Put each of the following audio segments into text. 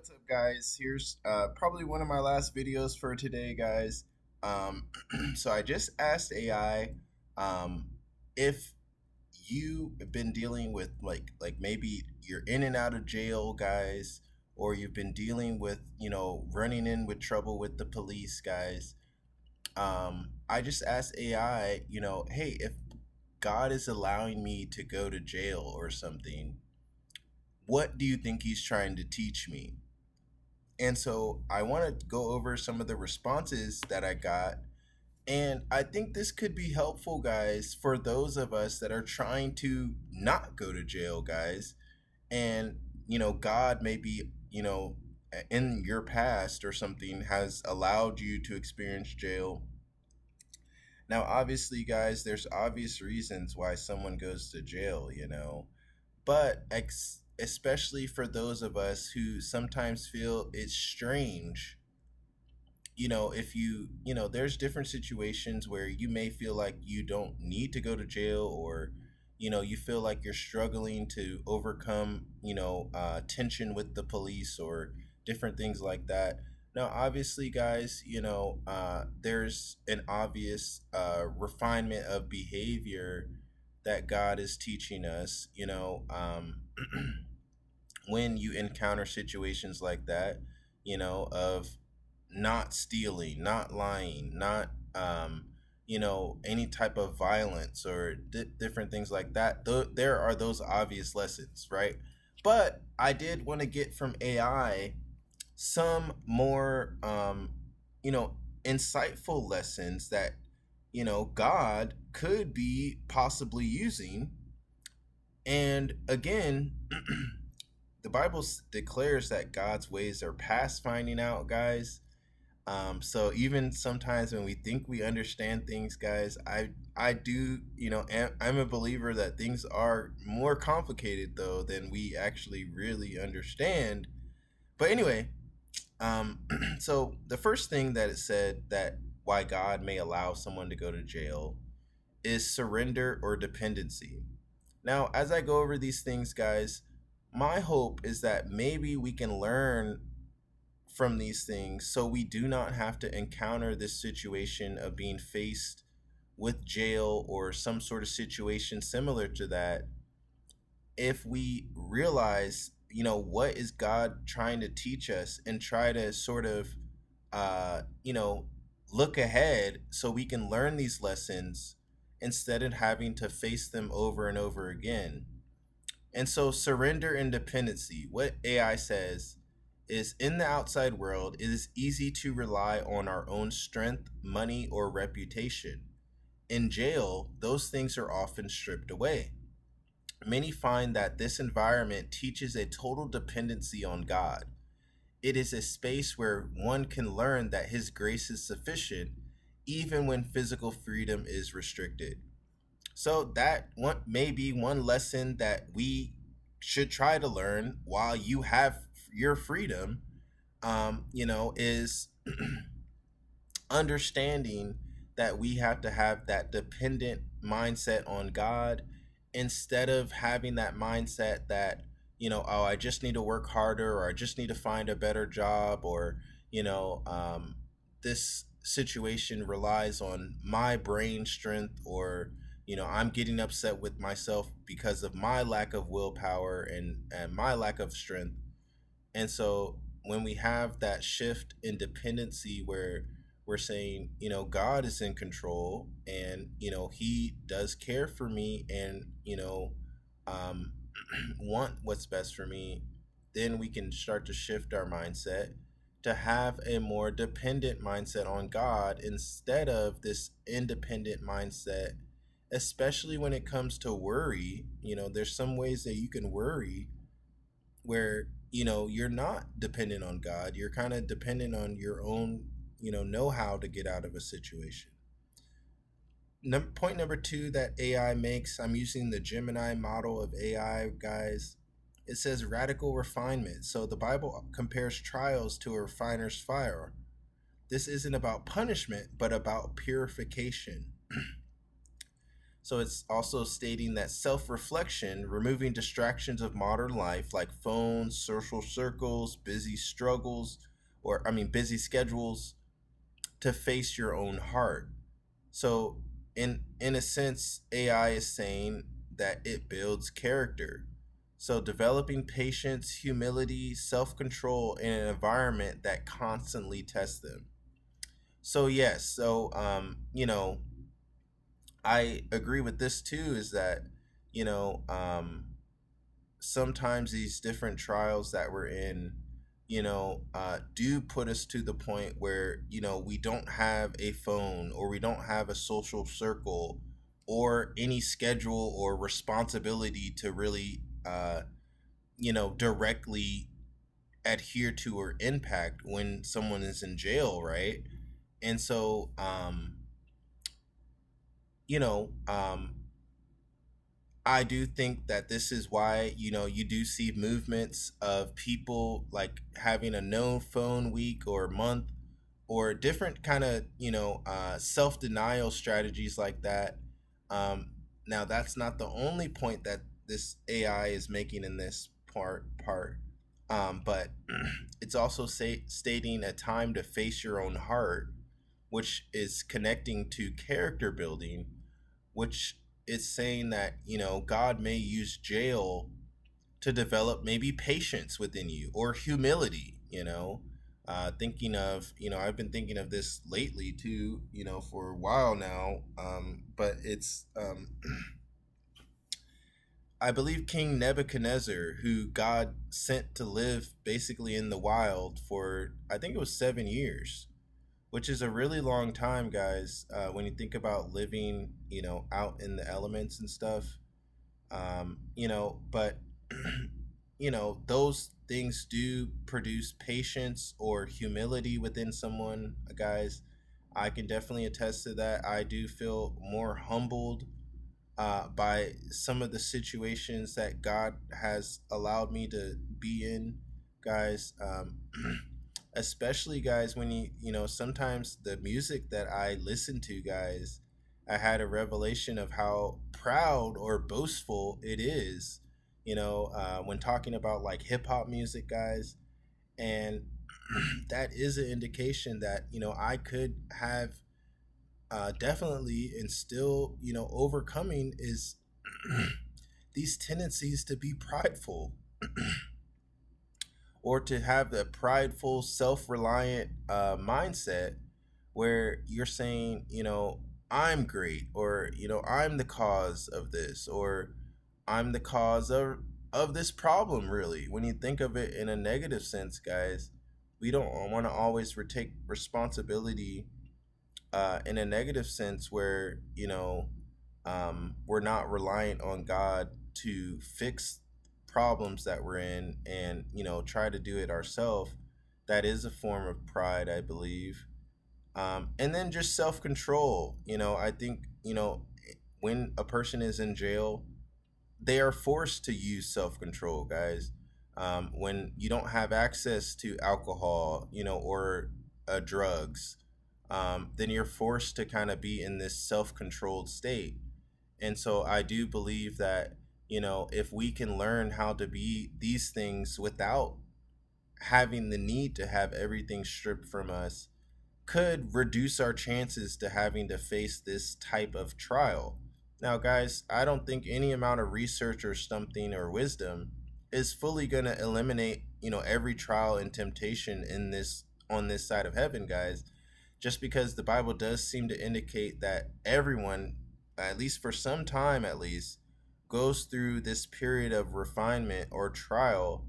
what's up, guys? Here's probably one of my last videos for today, guys. So I just asked AI um, if you've been dealing with like maybe you're in and out of jail, guys, or you've been dealing with running in with trouble with the police, guys. I just asked AI, hey, if God is allowing me to go to jail or something, what do you think He's trying to teach me? And so I want to go over some of the responses that I got. And I think this could be helpful, guys, for those of us that are trying to not go to jail, guys. And, God maybe, in your past or something has allowed you to experience jail. Now, obviously, guys, there's obvious reasons why someone goes to jail, but especially for those of us who sometimes feel it's strange, if there's different situations where you may feel like you don't need to go to jail, or you feel like you're struggling to overcome tension with the police or different things like that. Now, obviously, guys, there's an obvious refinement of behavior that God is teaching us, when you encounter situations like that, of not stealing, not lying, not any type of violence or different things like that. There are those obvious lessons, right? But I did want to get from AI some more insightful lessons that God could be possibly using. And again, the Bible declares that God's ways are past finding out, guys. So even sometimes when we think we understand things, guys, I do, I'm a believer that things are more complicated though than we actually really understand. But anyway, so the first thing that it said that why God may allow someone to go to jail is surrender or dependency. Now, as I go over these things, guys, my hope is that maybe we can learn from these things so we do not have to encounter this situation of being faced with jail or some sort of situation similar to that if we realize what is God trying to teach us and try to sort of uh you know look ahead so we can learn these lessons instead of having to face them over and over again. And so, surrender and dependency, what AI says is, in the outside world, it is easy to rely on our own strength, money, or reputation. In jail, those things are often stripped away. Many find that this environment teaches a total dependency on God. It is a space where one can learn that His grace is sufficient even when physical freedom is restricted. So that one may be one lesson that we should try to learn while you have your freedom. Is understanding that we have to have that dependent mindset on God instead of having that mindset that oh, I just need to work harder, or I just need to find a better job, or this situation relies on my brain strength, or I'm getting upset with myself because of my lack of willpower and my lack of strength. And so when we have that shift in dependency where we're saying, God is in control, and, He does care for me, and, um, want what's best for me, then we can start to shift our mindset to have a more dependent mindset on God instead of this independent mindset, especially when it comes to worry. There's some ways that you can worry where you're not dependent on God. You're kind of dependent on your own know-how to get out of a situation. Point number two that AI makes, I'm using the Gemini model of AI, guys. It says radical refinement. So the Bible compares trials to a refiner's fire. This isn't about punishment, but about purification. So it's also stating that self reflection, removing distractions of modern life like phones, social circles, busy schedules, to face your own heart. So in a sense, AI is saying that it builds character. So developing patience, humility, self-control in an environment that constantly tests them. So yes, I agree with this too, is that, you know, sometimes these different trials that we're in, do put us to the point where, we don't have a phone, or we don't have a social circle, or any schedule or responsibility to really, directly adhere to or impact when someone is in jail, right? And so, you know, um, I do think that this is why, you do see movements of people like having a no phone week or month, or different kind of, self-denial strategies like that. Um, Now that's not the only point that this AI is making in this part. But it's also stating a time to face your own heart, which is connecting to character building, which is saying that, God may use jail to develop maybe patience within you, or humility. Thinking of, I've been thinking of this lately too, for a while now. But it's I believe King Nebuchadnezzar, who God sent to live basically in the wild for, I think it was 7 years, which is a really long time, guys. When you think about living, out in the elements and stuff. But those things do produce patience or humility within someone, guys. I can definitely attest to that. I do feel more humbled by some of the situations that God has allowed me to be in, guys. Especially, guys, when sometimes the music that I listen to, guys, I had a revelation of how proud or boastful it is, when talking about like hip hop music, guys. And that is an indication that, I could have, definitely, and still, overcoming is these tendencies to be prideful, or to have the prideful, self-reliant mindset, where you're saying, I'm great, or I'm the cause of this, or I'm the cause of this problem. Really, when you think of it in a negative sense, guys, we don't want to always take responsibility in a negative sense, where we're not reliant on God to fix problems that we're in, and try to do it ourselves. That is a form of pride, I believe. And then just self-control. I think, when a person is in jail, they are forced to use self-control, guys. When you don't have access to alcohol, or drugs, then you're forced to kind of be in this self-controlled state. And so I do believe that, if we can learn how to be these things without having the need to have everything stripped from us, could reduce our chances to having to face this type of trial. Now, guys, I don't think any amount of research or something or wisdom is fully going to eliminate, every trial and temptation in this on this side of heaven, guys. Just because the Bible does seem to indicate that everyone, at least for some time at least, goes through this period of refinement or trial,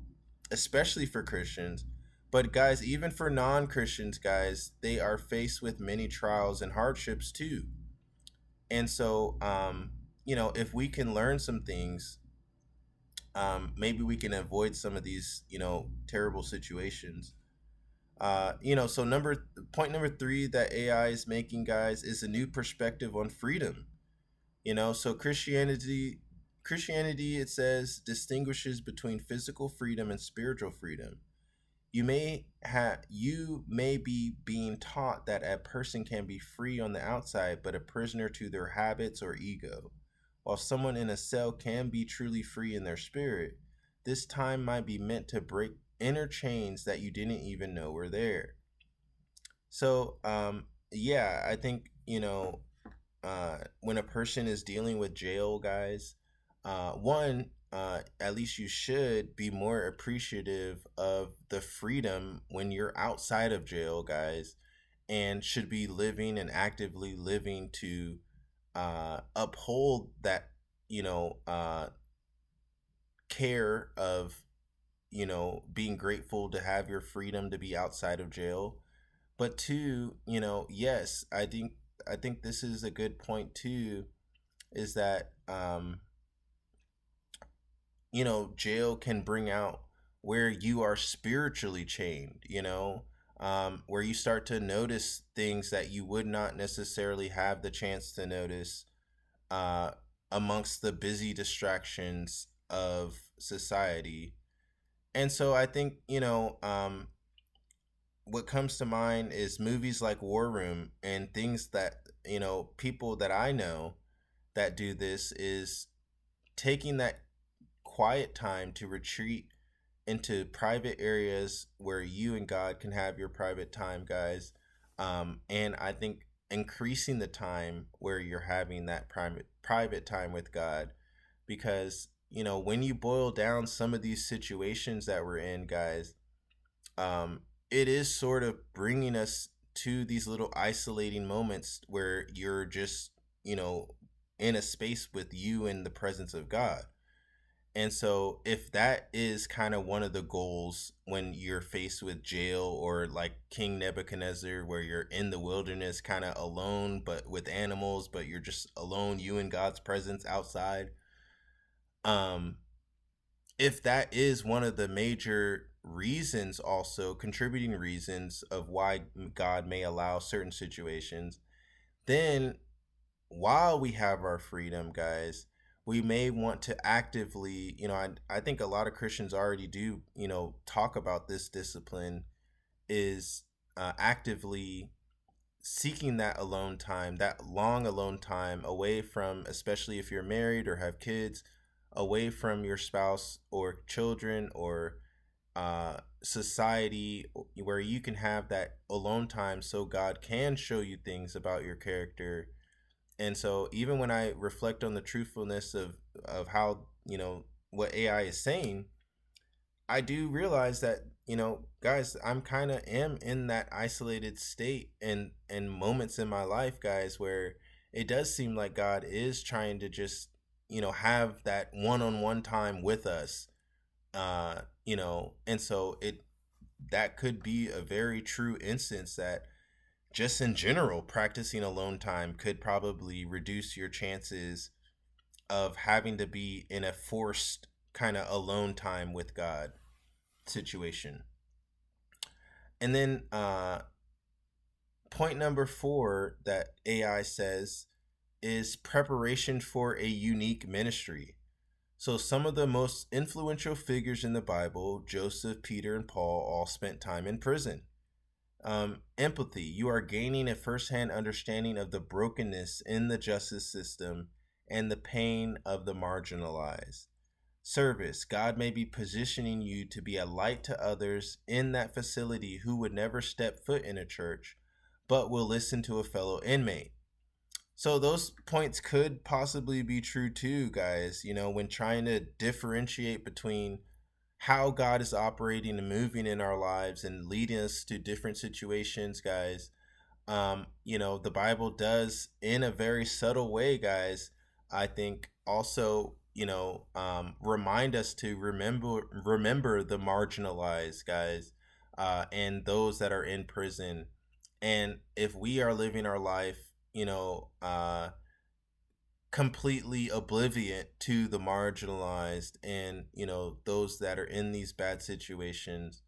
especially for Christians. But guys, even for non-Christians, guys, they are faced with many trials and hardships too. And so, if we can learn some things, maybe we can avoid some of these, terrible situations. So point number three that AI is making, guys, is a new perspective on freedom. So Christianity, it says, distinguishes between physical freedom and spiritual freedom. You may be being taught that a person can be free on the outside but a prisoner to their habits or ego. While someone in a cell can be truly free in their spirit, this time might be meant to break inner chains that you didn't even know were there. So, yeah, I think, when a person is dealing with jail, guys, one, at least you should be more appreciative of the freedom when you're outside of jail, guys, and should be living and actively living to uphold that, you know, uh, care of, being grateful to have your freedom to be outside of jail. But two, yes, I think this is a good point too, is that jail can bring out where you are spiritually chained, where you start to notice things that you would not necessarily have the chance to notice uh, amongst the busy distractions of society. And so I think, what comes to mind is movies like War Room and things that, people that I know that do this is taking that quiet time to retreat into private areas where you and God can have your private time, guys. And I think increasing the time where you're having that private time with God, because when you boil down some of these situations that we're in, guys, um, it is sort of bringing us to these little isolating moments where you're just you know in a space with you in the presence of God. And so, if that is kind of one of the goals when you're faced with jail, or like King Nebuchadnezzar, where you're in the wilderness, kind of alone, but with animals, but you're just alone, you in God's presence outside. Um, if that is one of the major reasons, also contributing reasons of why God may allow certain situations, then while we have our freedom, guys, we may want to actively, I think a lot of Christians already do, talk about this discipline, is actively seeking that alone time, that long alone time away from, especially if you're married or have kids, away from your spouse or children or society, where you can have that alone time so God can show you things about your character. And so even when I reflect on the truthfulness of how, what AI is saying, I do realize that, guys, I'm kind of am in that isolated state and moments in my life, guys, where it does seem like God is trying to just, have that one-on-one time with us. And so that could be a very true instance that just in general, practicing alone time could probably reduce your chances of having to be in a forced kind of alone time with God situation. And then point number 4 that AI says is preparation for a unique ministry. So some of the most influential figures in the Bible, Joseph, Peter, and Paul, all spent time in prison. Empathy. You are gaining a firsthand understanding of the brokenness in the justice system and the pain of the marginalized. Service. God may be positioning you to be a light to others in that facility who would never step foot in a church, but will listen to a fellow inmate. So those points could possibly be true too, guys, when trying to differentiate between how God is operating and moving in our lives and leading us to different situations, guys. The Bible does, in a very subtle way, guys, I think also, remind us to remember the marginalized, guys, and those that are in prison. And if we are living our life, completely oblivious to the marginalized and those that are in these bad situations,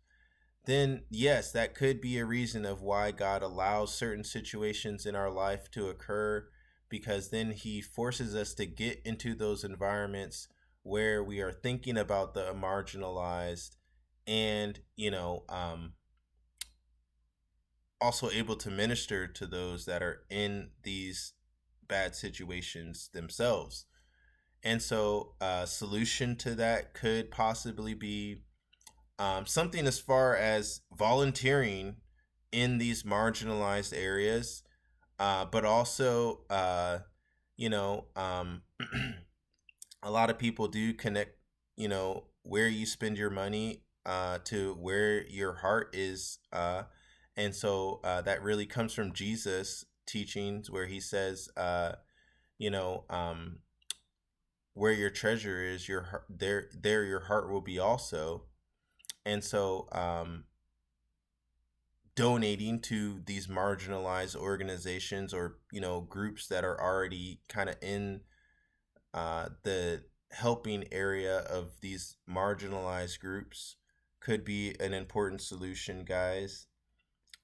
then yes, that could be a reason of why God allows certain situations in our life to occur, because then he forces us to get into those environments where we are thinking about the marginalized, and also able to minister to those that are in these bad situations themselves. And so, a solution to that could possibly be something as far as volunteering in these marginalized areas, but also, you know, a lot of people do connect, where you spend your money to where your heart is. And so that really comes from Jesus' teachings, where he says, you know, where your treasure is, your heart, there your heart will be also. And so, donating to these marginalized organizations, or groups that are already kind of in the helping area of these marginalized groups, could be an important solution, guys.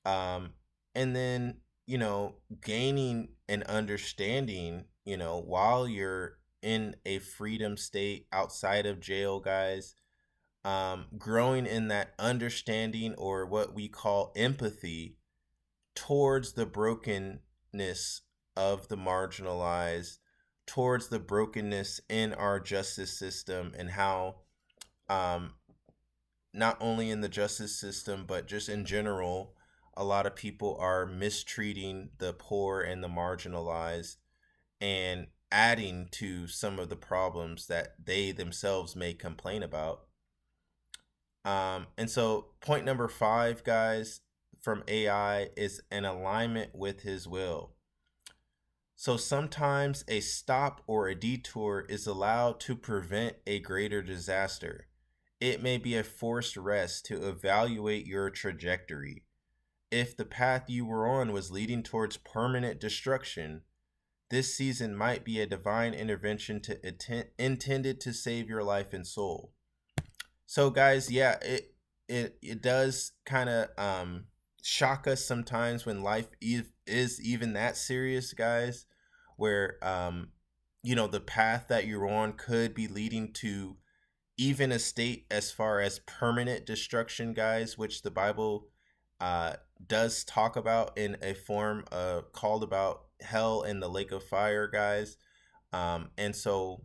And then, gaining an understanding, while you're in a freedom state outside of jail, guys, growing in that understanding, or what we call empathy, towards the brokenness of the marginalized, towards the brokenness in our justice system, and how, um, not only in the justice system, but just in general, a lot of people are mistreating the poor and the marginalized, and adding to some of the problems that they themselves may complain about. And so, point number 5, guys, from AI is an alignment with his will. So sometimes a stop or a detour is allowed to prevent a greater disaster. It may be a forced rest to evaluate your trajectory. If the path you were on was leading towards permanent destruction, this season might be a divine intervention intended to save your life and soul. So, guys, yeah, it does kind of shock us sometimes when life is even that serious, guys, where the path that you're on could be leading to even a state as far as permanent destruction, guys, which the Bible uh, does talk about in a form called about hell and the lake of fire, guys. And so,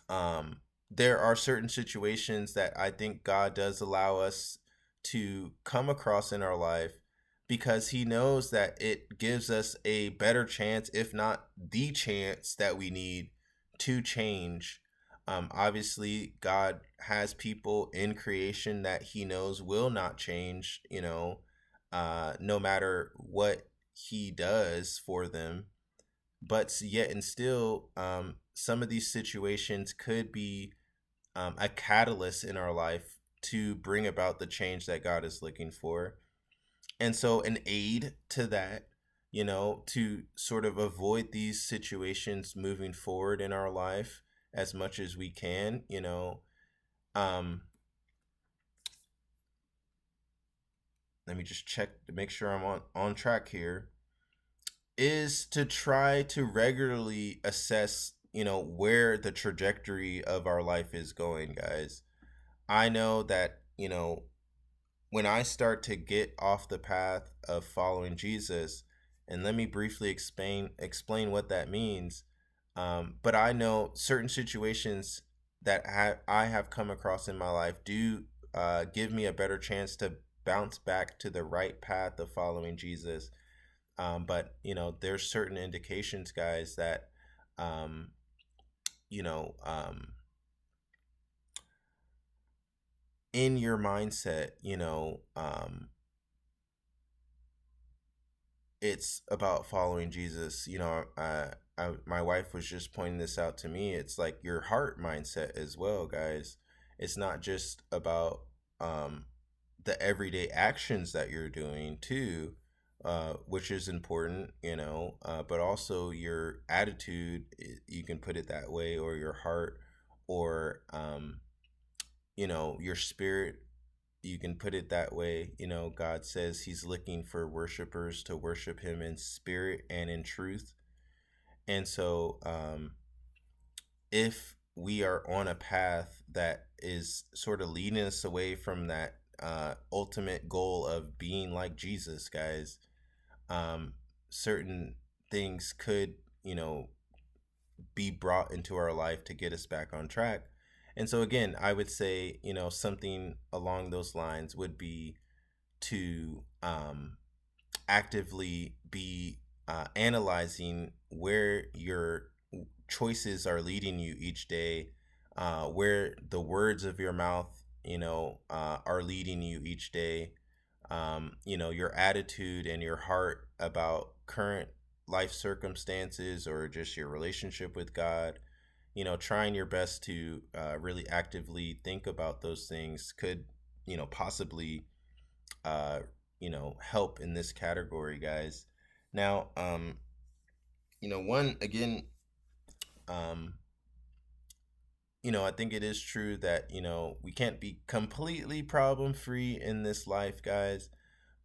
um, there are certain situations that I think God does allow us to come across in our life, because he knows that it gives us a better chance, if not the chance that we need to change. Obviously, God has people in creation that he knows will not change, no matter what he does for them. But yet and still, some of these situations could be a catalyst in our life to bring about the change that God is looking for. And so, an aid to that, to sort of avoid these situations moving forward in our life as much as we can, um, let me just check to make sure I'm on track here, is to try to regularly assess, where the trajectory of our life is going, guys. I know that, when I start to get off the path of following Jesus, and let me briefly explain what that means. But I know certain situations that I have come across in my life do give me a better chance to bounce back to the right path of following Jesus. But there's certain indications, guys, that um, you know um, in your mindset, it's about following Jesus. My wife was just pointing this out to me. It's like your heart mindset as well, guys. It's not just about um, the everyday actions that you're doing too, which is important, but also your attitude. You can put it that way, or your heart, or your spirit, you can put it that way. God says he's looking for worshipers to worship him in spirit and in truth. And so, if we are on a path that is sort of leading us away from that ultimate goal of being like Jesus, guys, certain things could, be brought into our life to get us back on track. And so again, I would say, something along those lines would be to actively be analyzing where your choices are leading you each day, where the words of your mouth, are leading you each day, your attitude and your heart about current life circumstances or just your relationship with God. Trying your best to really actively think about those things could, possibly, uh, help in this category, guys. Now, one again, um, I think it is true that, we can't be completely problem free in this life, guys.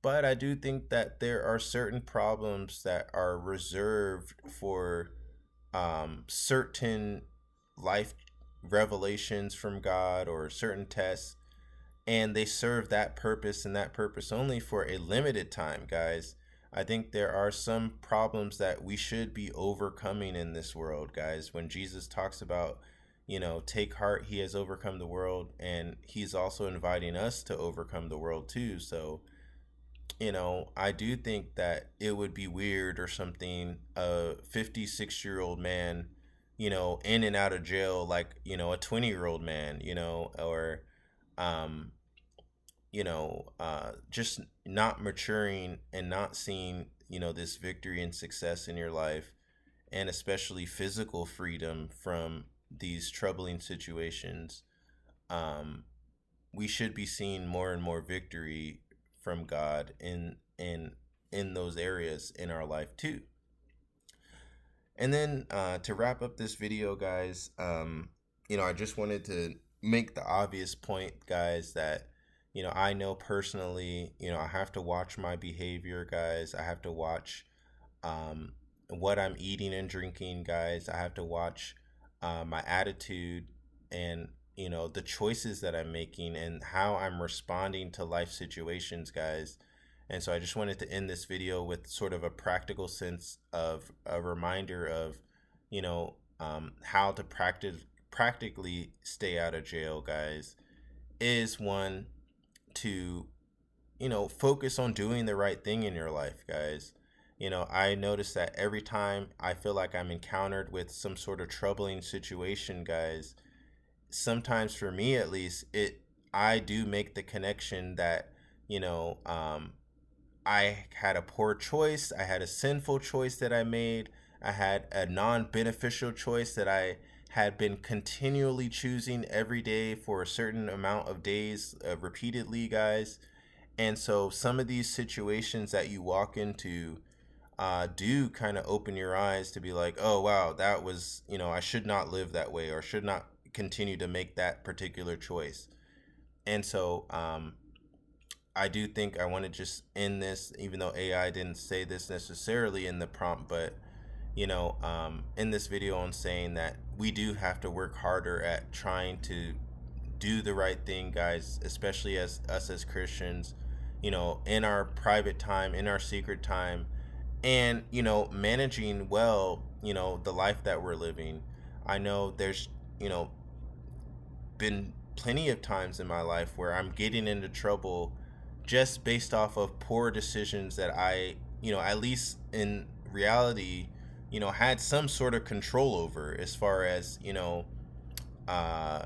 But I do think that there are certain problems that are reserved for certain life revelations from God or certain tests, and they serve that purpose and that purpose only for a limited time, guys. I think there are some problems that we should be overcoming in this world, guys. When Jesus talks about, take heart, he has overcome the world, and he's also inviting us to overcome the world too. So, I do think that it would be weird or something, a 56-year-old man, in and out of jail like, a 20-year-old man, or um, just not maturing and not seeing, this victory and success in your life, and especially physical freedom from these troubling situations. Um, we should be seeing more and more victory from God in those areas in our life too. And then to wrap up this video, guys, I just wanted to make the obvious point, guys, that I know personally, I have to watch my behavior, guys. I have to watch what I'm eating and drinking, guys. I have to watch my attitude and the choices that I'm making and how I'm responding to life situations, guys. And so I just wanted to end this video with sort of a practical sense of a reminder of, how to practically stay out of jail, guys. Is one, to, focus on doing the right thing in your life, guys. I notice that every time I feel like I'm encountered with some sort of troubling situation, guys, sometimes for me at least, I do make the connection that, I had a poor choice, I had a sinful choice that I made, I had a non-beneficial choice that I had been continually choosing every day for a certain amount of days, repeatedly, guys. And so some of these situations that you walk into do kind of open your eyes to be like, oh, wow, that was, I should not live that way or should not continue to make that particular choice. And so I do think I want to just end this, even though AI didn't say this necessarily in the prompt, but in this video on saying that we do have to work harder at trying to do the right thing, guys, especially as us as Christians, in our private time, in our secret time, and managing well, the life that we're living. I know there's, you know, been plenty of times in my life where I'm getting into trouble just based off of poor decisions that I, at least in reality, had some sort of control over, as far as, uh,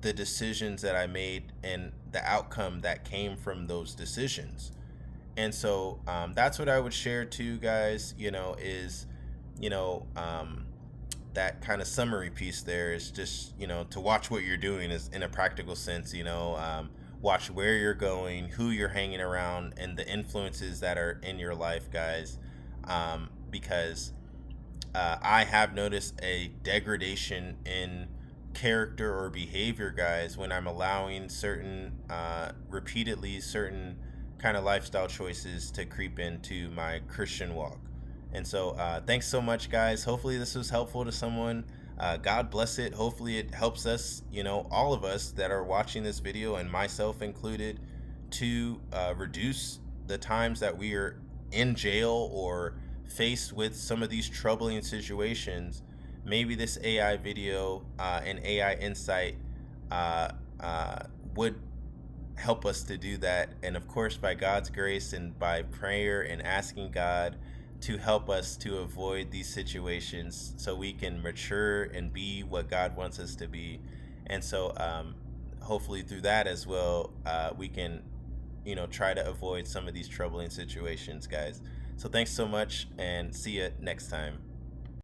the decisions that I made and the outcome that came from those decisions. And so that's what I would share too, guys, is, you know, um, that kind of summary piece there is just, to watch what you're doing is in a practical sense, watch where you're going, who you're hanging around, and the influences that are in your life, guys. Because I have noticed a degradation in character or behavior, guys, when I'm allowing certain, repeatedly, certain kind of lifestyle choices to creep into my Christian walk. And so, thanks so much, guys. Hopefully, this was helpful to someone. God bless it. Hopefully, it helps us, all of us that are watching this video, and myself included, to reduce the times that we are in jail or faced with some of these troubling situations. maybe this AI video and AI insight uh, uh, would help us to do that. And of course, by God's grace and by prayer and asking God to help us to avoid these situations so we can mature and be what God wants us to be. And so, hopefully, through that as well, we can, try to avoid some of these troubling situations, guys. So, thanks so much and see you next time.